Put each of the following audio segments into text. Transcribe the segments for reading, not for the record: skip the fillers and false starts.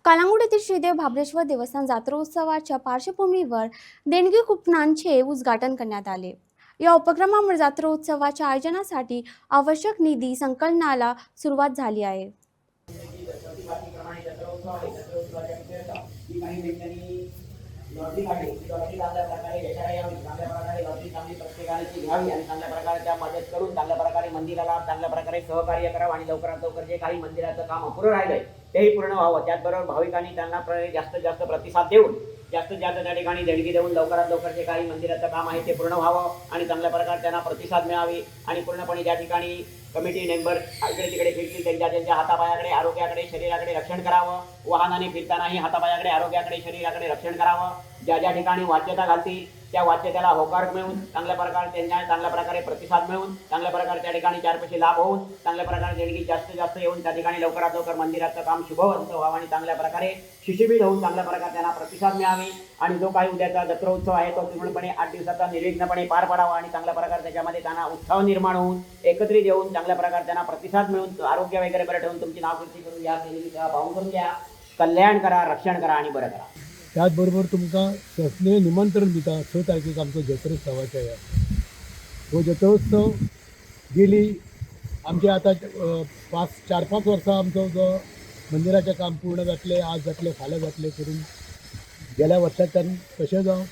कलांगूट येथील श्रीदेव भाबरेश्वर देवस्थान जत्रोत्सवाच्या पार्श्वभूमीवर देणगी कुपनांचे उद्घाटन करण्यात आले। या उपक्रमामुळे जत्रोत्सवाच्या आयोजनासाठी आवश्यक निधी संकलनाला सुरुवात झाली आहे। लॉटरी काढली लॉटरी चांगल्या प्रकारे यशाला यावी, चांगल्या प्रकारे लॉटरी चांगली प्रत्येकाने घ्यावी आणि चांगल्या प्रकारे त्या मदत करून चांगल्या प्रकारे मंदिराला चांगल्या प्रकारे सहकार्य करावं आणि लवकरात लवकर जे काही मंदिराचं काम अपुरं राहिलंय तेही पूर्ण व्हावं। त्याचबरोबर भाविकांनी त्यांना जास्तीत जास्त प्रतिसाद देऊन जास्तीत जास्त त्या ठिकाणी देणगी देऊन लवकरात लवकर जे काही मंदिराचं काम आहे ते पूर्ण व्हावं आणि चांगल्या प्रकारे त्यांना प्रतिसाद मिळावी आणि पूर्णपणे ज्या ठिकाणी कमिटी मेंबर इकडे तिकडे फिरतील त्यांच्या हातापायाकडे आरोग्याकडे शरीराकडे रक्षण करावं, वाहनाने फिरतानाही हातापायाकडे आरोग्याकडे शरीराकडे रक्षण करावं। ज्या ठिकाणी वाच्यता घालतील त्या वाच्यतेला होकार मिळून चांगल्या प्रकारे त्यांना चांगल्या प्रकारे प्रतिसाद मिळून चांगल्या प्रकारे त्या ठिकाणी चार पैसे लाभ होऊन चांगल्या प्रकारे देणगी जास्तीत जास्त येऊन त्या ठिकाणी लवकरात लवकर मंदिराचं काम शुभवंत व्हावं आणि चांगल्या प्रकारे शिशिबील होऊन चांगल्या प्रकारे त्यांना प्रतिसाद मिळावी आणि जो काही उद्याचा जत्रोत्सव आहे तो पूर्णपणे 8 दिवसाचा निर्विघ्नपणे पार पडावा आणि चांगल्या प्रकारे त्याच्यामध्ये त्यांना उत्साह निर्माण होऊन एकत्रित येऊन चांगल्या प्रकारे त्यांना प्रतिसाद मिळून आरोग्य वगैरे बरं ठेवून तुमची नावकृती करून या देणगीचा पाहून करून घ्या, कल्याण करा, रक्षण करा आणि बरं करा। त्याचबरोबर तुमकां सस्ने निमंत्रण दिता 6 तारखेक आमचो जत्रोत्सवाचो आहे। हो जत्रोत्सव गेली आमचे आता 4-5 वर्सां आमचो जो मंदिराचें काम पूर्ण जातले, आज जातले, फाल्यां जातले करून गेल्या वर्साच्यान तशें जावं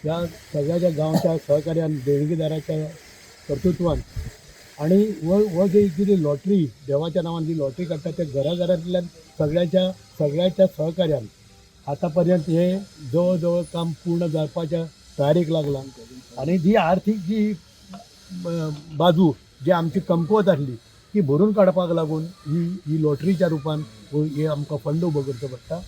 ह्या सगळ्याच्या गांवच्या सहकार्यान देणगीदाराच्या कर्तृत्वान आणि हो जे कितें लॉटरी देवाच्या नांवान जी लॉटरी काडटा ते घराघरांतल्यान सगळ्याच्या सहकार्यान आतापर्यंत हे जवळ काम पूर्ण जावपाच्या तयारीक लागला आणि जी आर्थीक जी बाजू जी आमची कमकुवत आसली ती भरून काडपाक लागून ही लॉटरीच्या रुपान हे आमकां फंड उबो करचो पडटा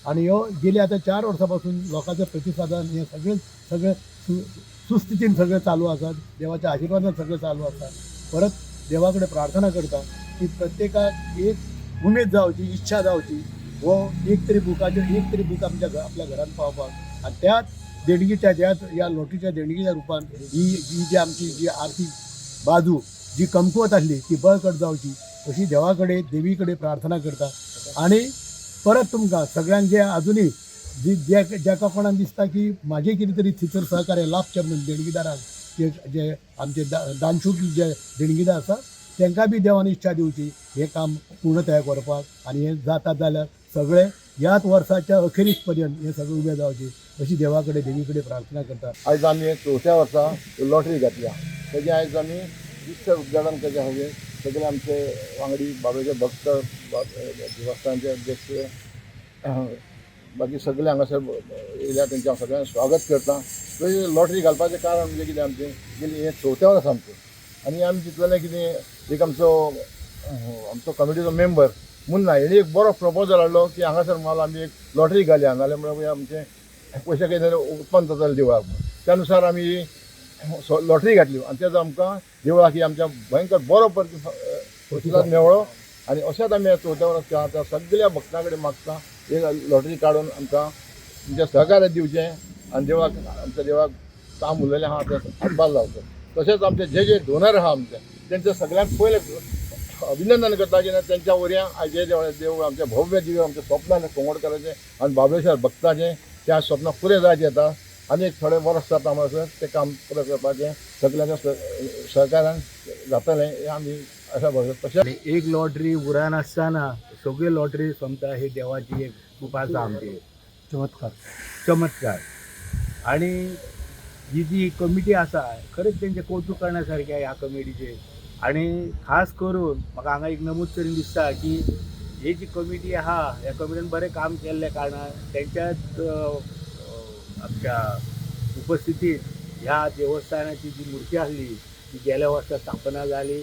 आणि ह्यो गेली आता 4 वर्सां पासून लोकांच्या प्रतिसादान हे सगळे सुस्थितीन सगळें चालू आसात। देवाच्या आशिर्वादान सगळें चालू आसा। परत देवा कडेन प्रार्थना करता की प्रत्येकाक एक उमेद जावची, इच्छा जावची, वो एक तरी बूक आपल्या घरात पावपाक आणि त्याच देणगीच्या या लॉटरीच्या देणगीच्या रुपान ही जी आमची जी आर्थिक बाजू जी कमकुवत आसली ती बळकट जावची अशी देवा कडेन देवी कडेन प्रार्थना करता आणि परत तुमकां सगळ्यांक जे अजुनूय ज्याका कोणाक दिसता की म्हाजे कितें तरी थिचर सहकार्य लाभचें म्हणून देणगीदारांक जे आमचे दानशूक जे देणगीदार आसा तांकां बी देवान इच्छा दिवची हे काम पूर्णतया करपाक आणि हे जाता जाल्यार सगळे ह्याच वर्साच्या अखेरीस पर्यंत हे सगळे उबे जावचे अशी देवा कडेन देवी कडेन प्रार्थना करता। आयज आमी 4थ्या वर्सा लॉटरी घातल्या तेजे आयज आमी विश्व उद्घाटन करचे खातीर सगळे आमचे वांगडी बाबाचे भक्त देवस्थानचे अध्यक्ष बाकी सगळे हांगासर येयल्या तेंचे हांव सगळ्यांक स्वागत करता। लॉटरी घालपाचें कारण म्हणजे कितें आमचें गेली हे 4थ्या वर्स आमचें आणि आमी चिंतलेलें कितें एक आमचो कमिटीचो मेंबर मुन्ना हेणी एक बरो प्रपोजल हाडलो की हांगासर माल आमी एक लॉटरी घालया नाल्यार म्हणल्यार आमचे पयशे कितें उत्पन्न जाताले देवळाक। त्या अनुसार आमी लॉटरी घातली आणि तेजो आमकां देवळाक ही आमच्या भयंकर बरो प्रतिसाद मेळ्ळो आणि अशेंच आमी 4थ्या वर्स आतां सगळ्या भक्तां कडेन मागता एक लॉटरी काडून आमकां म्हणजे सहकार्य दिवचें आणि देवळाक आमच्या देवळाक काम उरलेलें आहा तें हातभार लावचो। तशेंच आमचे जे डोनर आहा आमचे तेंचे सगळ्यांक पयले अभिनंदन करता की त्यांच्या वरयां आयजे देव आमचे भव्य दिव्य आमच्या स्वप्नान कोंगड करायचे आणि बाबळेश्वर भक्ताचे त्या स्वप्न पुरे जायचे येता आणि एक थोडे वर्स जाता हांगासर ते काम पुरे करपाचें सगळ्यांच्या सहकार्यान जातलें हे आमी अशा भरता। तशें एक लॉटरी उरान आसतना सगळी लॉटरी सोमता ही देवाची एक कृपा आसा आमची चमत्कार आणि जी कमिटी आसा खरेंच तेंचें कौतुक करण्यासारकें ह्या कमिटीचें आणि खास करून म्हाका हांगा एक नमूद करून दिसता की ही जी कमिटी आहा ह्या कमिटीन बरें काम केल्ल्या कारणान तेंच्याच आमच्या उपस्थितीत ह्या देवस्थानाची जी मूर्ती आसली ती गेल्या वर्सा स्थापना जाली।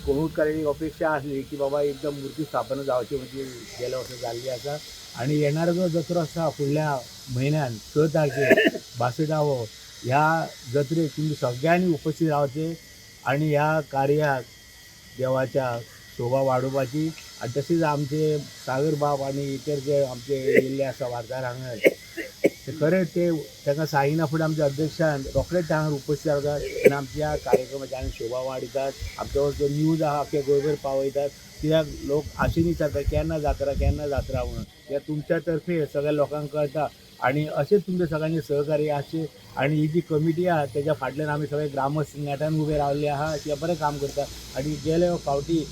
कोणूच अपेक्षा आसली की बाबा एकदम मूर्ती स्थापना जावची म्हणजे गेल्या वर्सा जाल्ली आसा आणि येणारो जो जत्रो आसा फुडल्या म्हयन्यान 6 तारखेक 62वो ह्या जत्रेक तुमी सगळ्यांनी उपस्थित रावचे आणि ह्या कार्याक देवाच्या शोभा वाडोवपाची आणि तशेंच आमचे सागर बाब आणि इतर जे आमचे येयल्ले आसा वार्ताहर हांगा ते खरेंच तांकां सांगिना फुडें आमच्या अध्यक्षान रोखडेच हांगा उपस्थित रावतात आणि आमच्या कार्यक्रमाची आनी शोभा वाडयतात। आमचो जो न्यूज आहा अख्ख्या गोंयभर पावयतात कित्याक लोक आशेन विचारता केन्ना जात्रा म्हणून हे तुमच्या तर्फे सगळ्या लोकांक कळटा आणि असेच तुमचे सगळ्यांचे सहकार्य आसचे आणि ही जी कमिटी आहा तेच्या फाटल्यान आमी सगळे ग्रामस्थ नेटान उबे रावल्ले आहा ते बरें काम करता आणि गेले फावटी